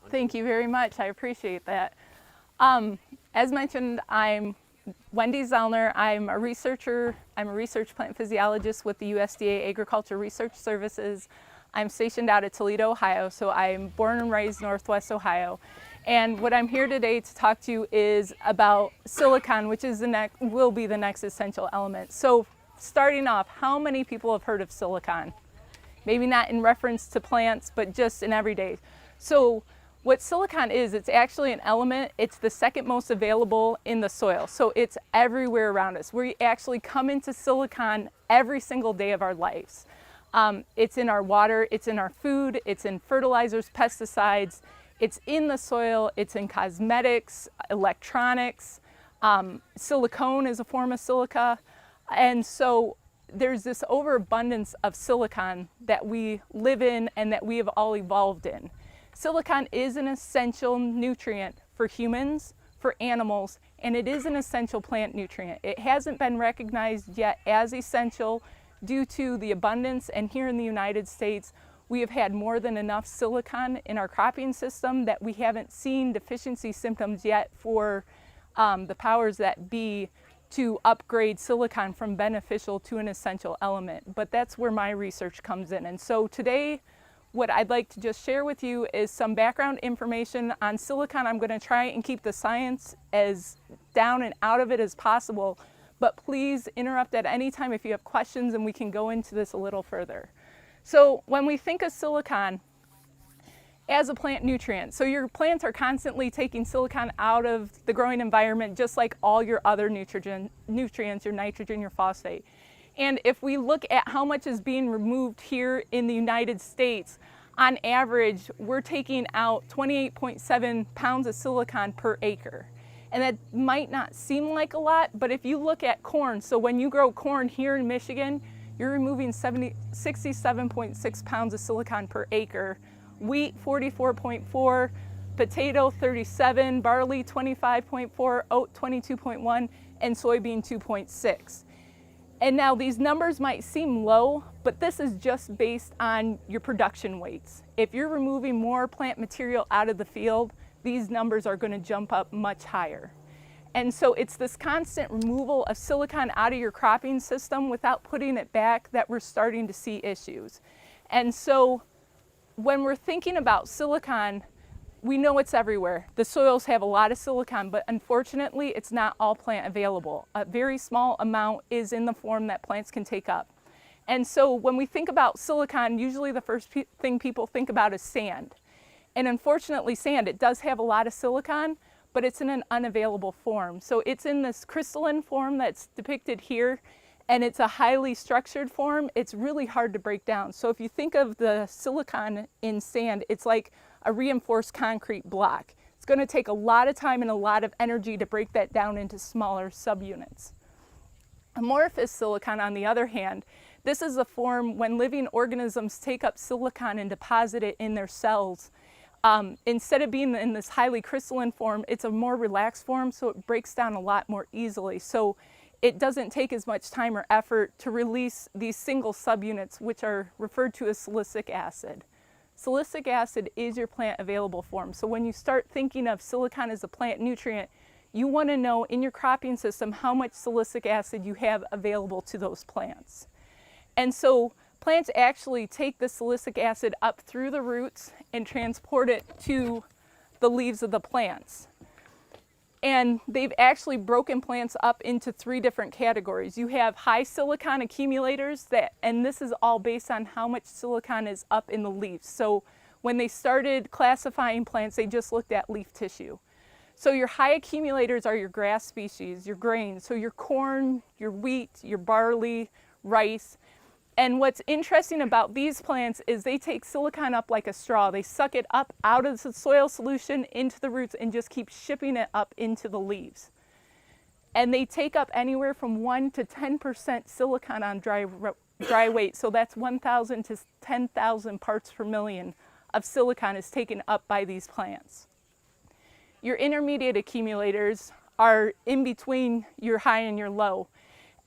Thank you very much. I appreciate that. As mentioned, I'm Wendy Zellner. I'm a researcher. I'm a research plant physiologist with the USDA Agriculture Research Services. I'm stationed out of Toledo, Ohio, so I'm born and raised Northwest Ohio. And what I'm here today to talk to you is about silicon, which is will be the next essential element. So starting off, how many people have heard of silicon? Maybe not in reference to plants, but just in everyday. So what silicon is, it's actually an element. It's the second most available in the soil. So it's everywhere around us. We actually come into silicon every single day of our lives. It's in our water, it's in our food, it's in fertilizers, pesticides, it's in the soil, it's in cosmetics, electronics. Silicone is a form of silica. And so there's this overabundance of silicon that we live in and that we have all evolved in. Silicon is an essential nutrient for humans, for animals, and it is an essential plant nutrient. It hasn't been recognized yet as essential due to the abundance, and here in the United States, we have had more than enough silicon in our cropping system that we haven't seen deficiency symptoms yet for the powers that be to upgrade silicon from beneficial to an essential element. But that's where my research comes in. And so today, what I'd like to just share with you is some background information on silicon. I'm going to try and keep the science as down and out of it as possible, but please interrupt at any time if you have questions and we can go into this a little further. So when we think of silicon as a plant nutrient, so your plants are constantly taking silicon out of the growing environment just like all your other nutrients, your nitrogen, your phosphate. And if we look at how much is being removed here in the United States, on average, we're taking out 28.7 pounds of silicon per acre. And that might not seem like a lot, but if you look at corn, so when you grow corn here in Michigan, you're removing 67.6 pounds of silicon per acre. Wheat, 44.4, potato, 37, barley, 25.4, oat, 22.1, and soybean, 2.6. And now these numbers might seem low, but this is just based on your production weights. If you're removing more plant material out of the field, these numbers are going to jump up much higher. And so it's this constant removal of silicon out of your cropping system without putting it back that we're starting to see issues. And so when we're thinking about silicon, we know it's everywhere. The soils have a lot of silicon, but unfortunately, it's not all plant available. A very small amount is in the form that plants can take up. And so when we think about silicon, usually the first thing people think about is sand. And unfortunately, sand, it does have a lot of silicon, but it's in an unavailable form. So it's in this crystalline form that's depicted here, and it's a highly structured form. It's really hard to break down. So if you think of the silicon in sand, it's like a reinforced concrete block. It's going to take a lot of time and a lot of energy to break that down into smaller subunits. Amorphous silicon, on the other hand, this is a form when living organisms take up silicon and deposit it in their cells. Instead of being in this highly crystalline form, it's a more relaxed form, so it breaks down a lot more easily. So it doesn't take as much time or effort to release these single subunits, which are referred to as silicic acid. Silicic acid is your plant available form. So when you start thinking of silicon as a plant nutrient, you want to know in your cropping system how much silicic acid you have available to those plants. And so plants actually take the silicic acid up through the roots and transport it to the leaves of the plants. And they've actually broken plants up into 3 different categories. You have high silicon accumulators, and this is all based on how much silicon is up in the leaves. So when they started classifying plants, they just looked at leaf tissue. So your high accumulators are your grass species, your grains, so your corn, your wheat, your barley, rice. And what's interesting about these plants is they take silicon up like a straw. They suck it up out of the soil solution into the roots and just keep shipping it up into the leaves. And they take up anywhere from 1 to 10% silicon on dry weight. So that's 1,000 to 10,000 parts per million of silicon is taken up by these plants. Your intermediate accumulators are in between your high and your low.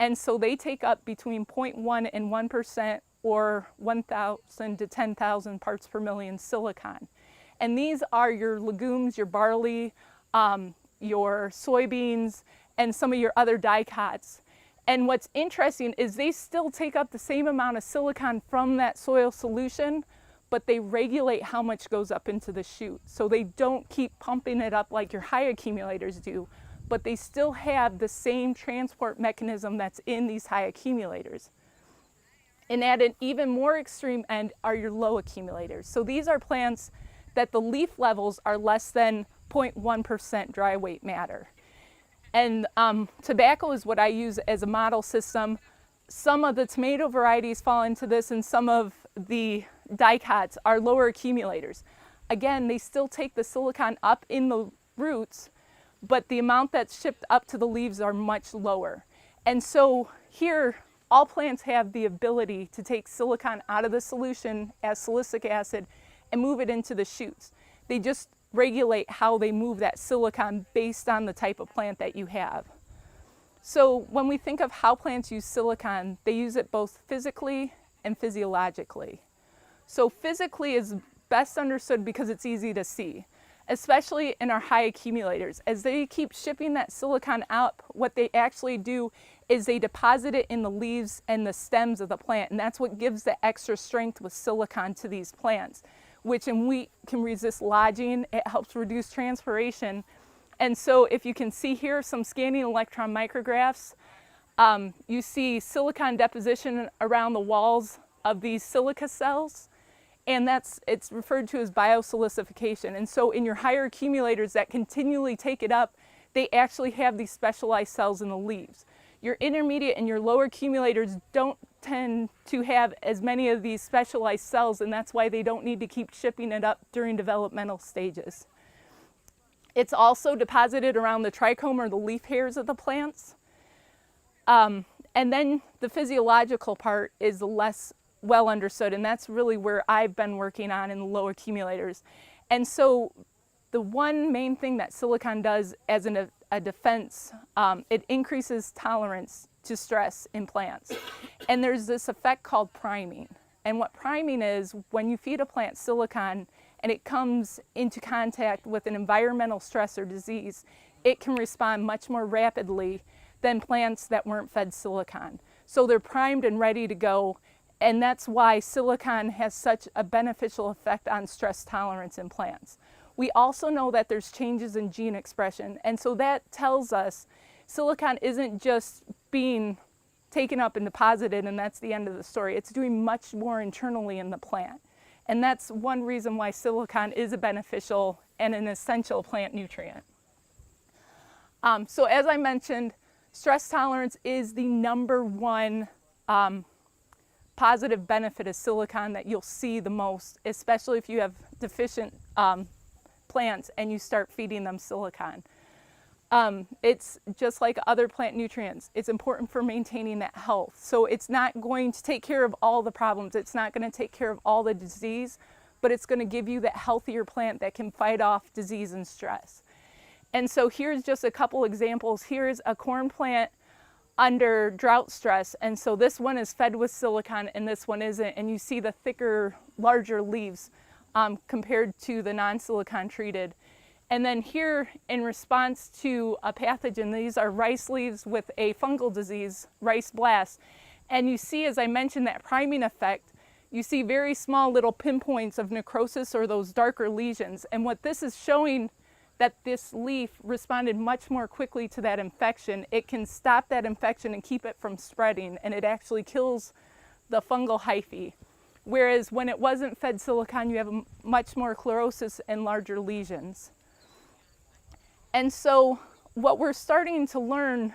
And so they take up between 0.1 and 1% or 1,000 to 10,000 parts per million silicon. And these are your legumes, your barley, your soybeans, and some of your other dicots. And what's interesting is they still take up the same amount of silicon from that soil solution, but they regulate how much goes up into the shoot. So they don't keep pumping it up like your high accumulators do, but they still have the same transport mechanism that's in these high accumulators. And at an even more extreme end are your low accumulators. So these are plants that the leaf levels are less than 0.1% dry weight matter. And tobacco is what I use as a model system. Some of the tomato varieties fall into this, and some of the dicots are lower accumulators. Again, they still take the silicon up in the roots, but the amount that's shipped up to the leaves are much lower. And so here, all plants have the ability to take silicon out of the solution as silicic acid and move it into the shoots. They just regulate how they move that silicon based on the type of plant that you have. So when we think of how plants use silicon, they use it both physically and physiologically. So physically is best understood because it's easy to see, especially in our high accumulators. As they keep shipping that silicon out, what they actually do is they deposit it in the leaves and the stems of the plant, and that's what gives the extra strength with silicon to these plants, which in wheat can resist lodging. It helps reduce transpiration. And so if you can see here some scanning electron micrographs, you see silicon deposition around the walls of these silica cells, and it's referred to as biosilicification. And so in your higher accumulators that continually take it up, they actually have these specialized cells in the leaves. Your intermediate and your lower accumulators don't tend to have as many of these specialized cells, and that's why they don't need to keep shipping it up during developmental stages. It's also deposited around the trichome or the leaf hairs of the plants. And then the physiological part is the less well understood, and that's really where I've been working on in the low accumulators. And so the one main thing that silicon does as a defense, it increases tolerance to stress in plants. And there's this effect called priming. And what priming is, when you feed a plant silicon and it comes into contact with an environmental stress or disease, it can respond much more rapidly than plants that weren't fed silicon. So they're primed and ready to go, and that's why silicon has such a beneficial effect on stress tolerance in plants. We also know that there's changes in gene expression, and so that tells us silicon isn't just being taken up and deposited and that's the end of the story. It's doing much more internally in the plant. And that's one reason why silicon is a beneficial and an essential plant nutrient. So as I mentioned, stress tolerance is the #1 positive benefit of silicon that you'll see the most, especially if you have deficient plants and you start feeding them silicon. It's just like other plant nutrients. It's important for maintaining that health. So it's not going to take care of all the problems. It's not going to take care of all the disease, but it's going to give you that healthier plant that can fight off disease and stress. And so here's just a couple examples. Here's a corn plant under drought stress. And so this one is fed with silicon and this one isn't. And you see the thicker, larger leaves compared to the non-silicon treated. And then here, in response to a pathogen, these are rice leaves with a fungal disease, rice blast. And you see, as I mentioned, that priming effect, you see very small little pinpoints of necrosis or those darker lesions. And what this is showing, that this leaf responded much more quickly to that infection. It can stop that infection and keep it from spreading, and it actually kills the fungal hyphae. Whereas when it wasn't fed silicon, you have much more chlorosis and larger lesions. And so what we're starting to learn,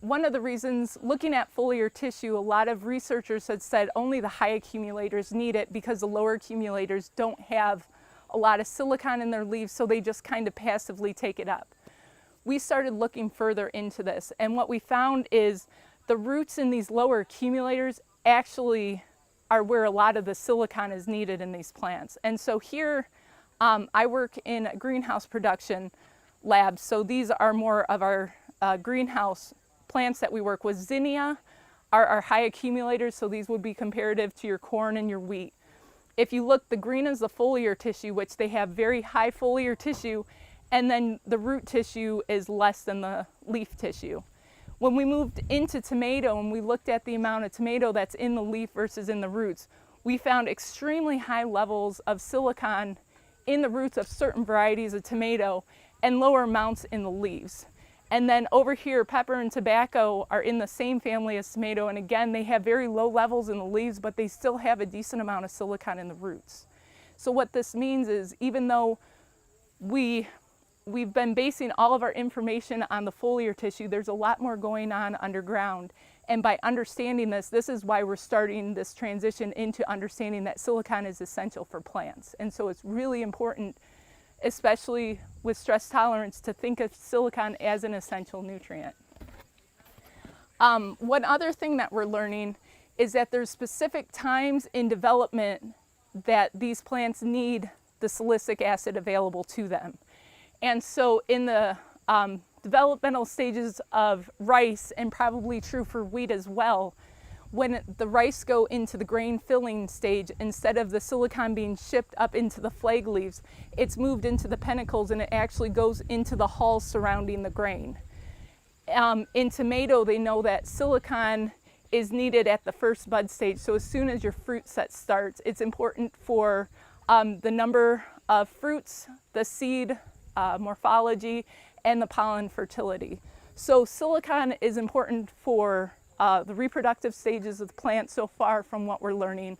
one of the reasons, looking at foliar tissue, a lot of researchers had said only the high accumulators need it because the lower accumulators don't have a lot of silicon in their leaves, so they just kind of passively take it up. We started looking further into this, and what we found is the roots in these lower accumulators actually are where a lot of the silicon is needed in these plants. And so here, I work in a greenhouse production lab, so these are more of our greenhouse plants that we work with. Zinnia are our high accumulators, so these would be comparative to your corn and your wheat. If you look, the green is the foliar tissue, which they have very high foliar tissue, and then the root tissue is less than the leaf tissue. When we moved into tomato and we looked at the amount of tomato that's in the leaf versus in the roots, we found extremely high levels of silicon in the roots of certain varieties of tomato and lower amounts in the leaves. And then over here, pepper and tobacco are in the same family as tomato, and again, they have very low levels in the leaves, but they still have a decent amount of silicon in the roots. So what this means is, even though we've been basing all of our information on the foliar tissue, there's a lot more going on underground. And by understanding this, this is why we're starting this transition into understanding that silicon is essential for plants. And so it's really important, especially with stress tolerance, to think of silicon as an essential nutrient. One other thing that we're learning is that there's specific times in development that these plants need the silicic acid available to them. And so in the developmental stages of rice, and probably true for wheat as well, when the rice go into the grain filling stage, instead of the silicon being shipped up into the flag leaves, it's moved into the panicles and it actually goes into the hulls surrounding the grain. In tomato, they know that silicon is needed at the first bud stage, so as soon as your fruit set starts, it's important for the number of fruits, the seed morphology, and the pollen fertility. So silicon is important for the reproductive stages of the plant so far from what we're learning,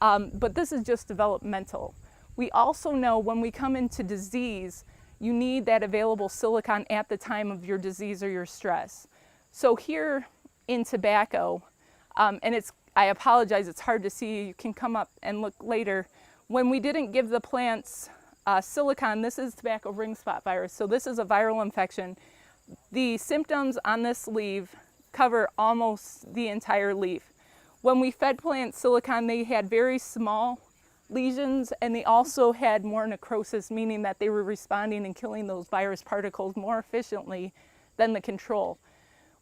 but this is just developmental. We also know when we come into disease, you need that available silicon at the time of your disease or your stress. So here in tobacco, and I apologize, it's hard to see, you can come up and look later. When we didn't give the plants silicon, this is tobacco ring spot virus, so this is a viral infection. The symptoms on this leaf cover almost the entire leaf. When we fed plants silicon, they had very small lesions, and they also had more necrosis, meaning that they were responding and killing those virus particles more efficiently than the control.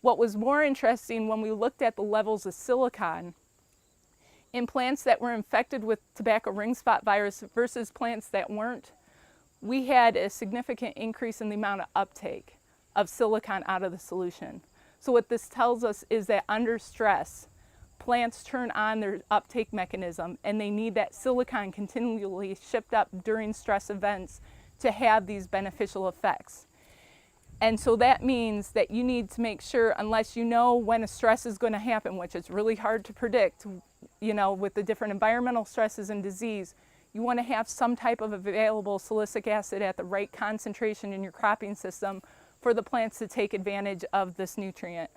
What was more interesting when we looked at the levels of silicon in plants that were infected with tobacco ring spot virus versus plants that weren't, we had a significant increase in the amount of uptake of silicon out of the solution. So what this tells us is that under stress, plants turn on their uptake mechanism, and they need that silicon continually shipped up during stress events to have these beneficial effects. And so that means that you need to make sure, unless you know when a stress is going to happen, which is really hard to predict, you know, with the different environmental stresses and disease, you want to have some type of available silicic acid at the right concentration in your cropping system for the plants to take advantage of this nutrient.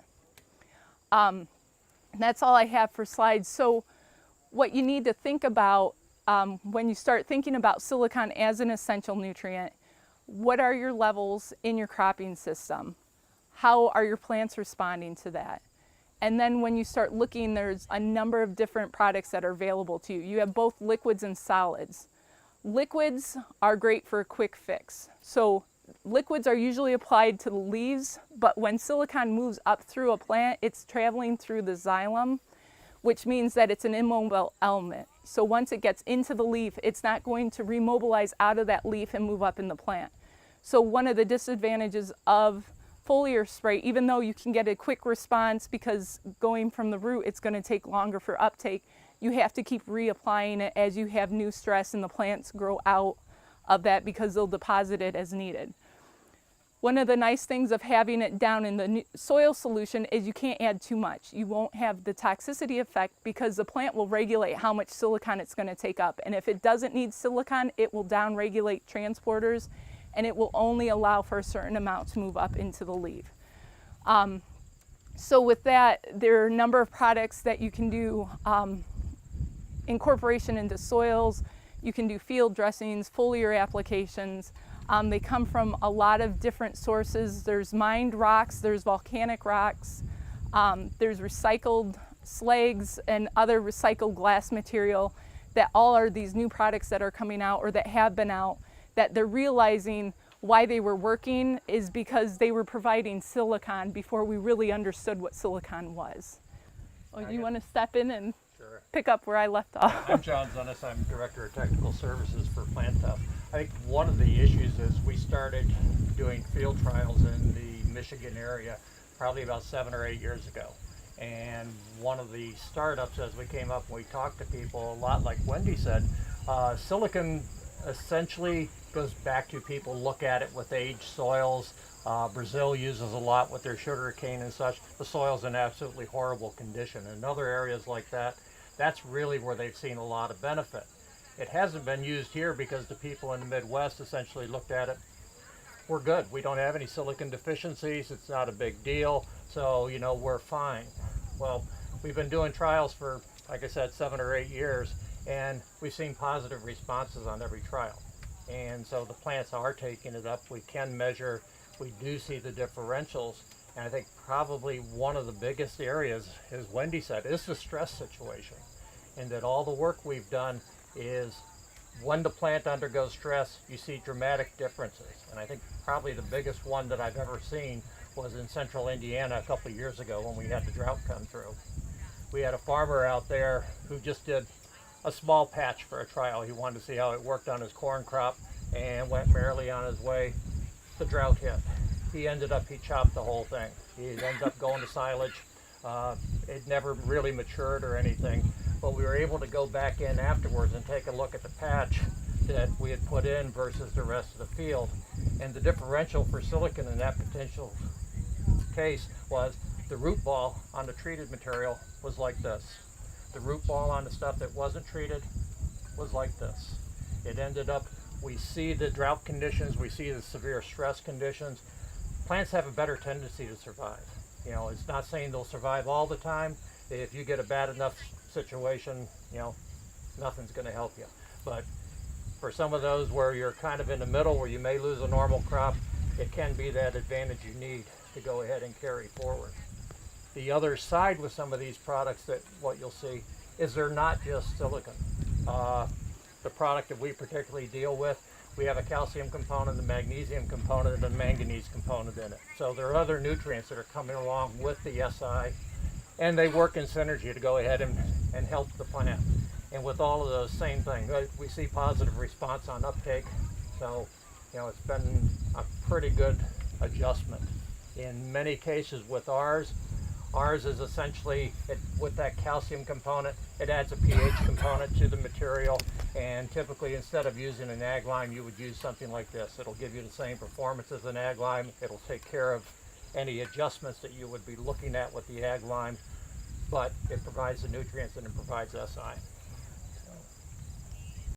That's all I have for slides. So what you need to think about when you start thinking about silicon as an essential nutrient, what are your levels in your cropping system? How are your plants responding to that? And then when you start looking, there's a number of different products that are available to you. You have both liquids and solids. Liquids are great for a quick fix. So liquids are usually applied to the leaves, but when silicon moves up through a plant, it's traveling through the xylem, which means that it's an immobile element. So once it gets into the leaf, it's not going to remobilize out of that leaf and move up in the plant. So one of the disadvantages of foliar spray, even though you can get a quick response because going from the root, it's going to take longer for uptake, you have to keep reapplying it as you have new stress and the plants grow out of that because they'll deposit it as needed. One of the nice things of having it down in the soil solution is you can't add too much. You won't have the toxicity effect because the plant will regulate how much silicon it's going to take up. And if it doesn't need silicon, it will down-regulate transporters, and it will only allow for a certain amount to move up into the leaf. So with that, there are a number of products that you can do incorporation into soils. You can do field dressings, foliar applications. They come from a lot of different sources. There's mined rocks, there's volcanic rocks, there's recycled slags and other recycled glass material that all are these new products that are coming out or that have been out, that they're realizing why they were working is because they were providing silicon before we really understood what silicon was. Oh, you want to step in and? Sure. pick up where I left off. I'm John Zunnis. I'm Director of Technical Services for Plant Tough. I think one of the issues is we started doing field trials in the Michigan area probably about 7 or 8 years ago. And one of the startups, as we came up and we talked to people, a lot like Wendy said, silicon essentially goes back to people look at it with aged soils. Brazil uses a lot with their sugar cane and such. The soil's in absolutely horrible condition. In other areas like that, that's really where they've seen a lot of benefit. It hasn't been used here because the people in the Midwest essentially looked at it. We're good. We don't have any silicon deficiencies. It's not a big deal. So, you know, we're fine. Well, we've been doing trials for, like I said, 7 or 8 years, and we've seen positive responses on every trial. And so the plants are taking it up. We can measure. We do see the differentials. And I think probably one of the biggest areas, as Wendy said, is the stress situation. And that all the work we've done is when the plant undergoes stress, you see dramatic differences. And I think probably the biggest one that I've ever seen was in central Indiana a couple of years ago when we had the drought come through. We had a farmer out there who just did a small patch for a trial. He wanted to see how it worked on his corn crop and went merrily on his way. The drought hit. He chopped the whole thing. He ended up going to silage. It never really matured or anything, but we were able to go back in afterwards and take a look at the patch that we had put in versus the rest of the field. And the differential for silicon in that potential case was the root ball on the treated material was like this. The root ball on the stuff that wasn't treated was like this. It ended up, we see the drought conditions, we see the severe stress conditions. Plants have a better tendency to survive. You know, it's not saying they'll survive all the time. If you get a bad enough situation, you know, nothing's going to help you. But for some of those where you're kind of in the middle, where you may lose a normal crop, it can be that advantage you need to go ahead and carry forward. The other side with some of these products, that what you'll see is they're not just silicon. The product that we particularly deal with, we have a calcium component, the magnesium component, and the manganese component in it. So there are other nutrients that are coming along with the SI, and they work in synergy to go ahead and help the plant. And with all of those, same thing. We see positive response on uptake. So, you know, it's been a pretty good adjustment. In many cases with ours is essentially, with that calcium component, it adds a pH component to the material. And typically, instead of using an ag lime, you would use something like this. It'll give you the same performance as an ag lime. It'll take care of any adjustments that you would be looking at with the ag lime, but it provides the nutrients and it provides SI.